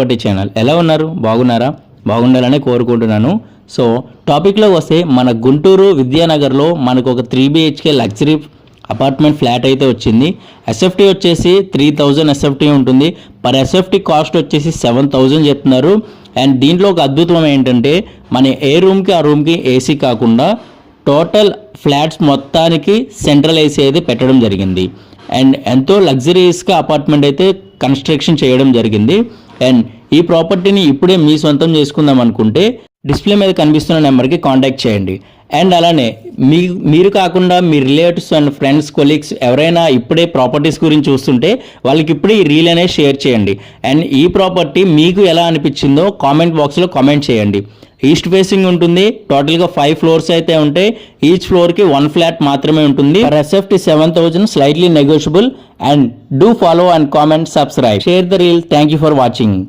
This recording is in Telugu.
Property channel. ఎలా ఉన్నారు? బాగున్నారా? బాగుండాలనే కోరుకుంటున్నాను. సో టాపిక్లో వస్తే మన గుంటూరు విద్యానగర్లో మనకు ఒక 3 BHK లగ్జరీ అపార్ట్మెంట్ ఫ్లాట్ అయితే వచ్చింది. ఎస్ఎఫ్టీ వచ్చేసి 3000 ఎస్ఎఫ్టీ ఉంటుంది. పర్ ఎస్ఎఫ్టీ కాస్ట్ వచ్చేసి 7000 చెప్తున్నారు. అండ్ దీంట్లో ఒక అద్భుతం ఏంటంటే మన ఏ రూమ్కి ఆ రూమ్కి ఏసీ కాకుండా టోటల్ ఫ్లాట్స్ మొత్తానికి సెంట్రల్ ఏసీ అయితే పెట్టడం జరిగింది. అండ్ ఎంతో లగ్జరీస్గా అపార్ట్మెంట్ అయితే కన్స్ట్రక్షన్ చేయడం జరిగింది. అండ్ ఈ ప్రాపర్టీని ఇప్పుడే మీ సొంతం చేసుకుందాం అనుకుంటే డిస్ప్లే మీద కనిపిస్తున్న నెంబర్కి కాంటాక్ట్ చేయండి. అండ్ అలానే మీరు కాకుండా మీ రిలేటివ్స్ అండ్ ఫ్రెండ్స్ కొలీగ్స్ ఎవరైనా ఇప్పుడే ప్రాపర్టీస్ గురించి చూస్తుంటే వాళ్ళకి ఇప్పుడే ఈ రీల్ అనేది షేర్ చేయండి. అండ్ ఈ ప్రాపర్టీ మీకు ఎలా అనిపించిందో కామెంట్ బాక్స్లో కామెంట్ చేయండి. ఈస్ట్ ఫేసింగ్ ఉంటుంది. టోటల్గా 5 ఫ్లోర్స్ అయితే ఉంటాయి. ఈచ్ ఫ్లోర్కి 1 ఫ్లాట్ మాత్రమే ఉంటుంది. For SFT 7000, slightly negotiable. And do follow and comment, subscribe, share the reel. Thank you for watching.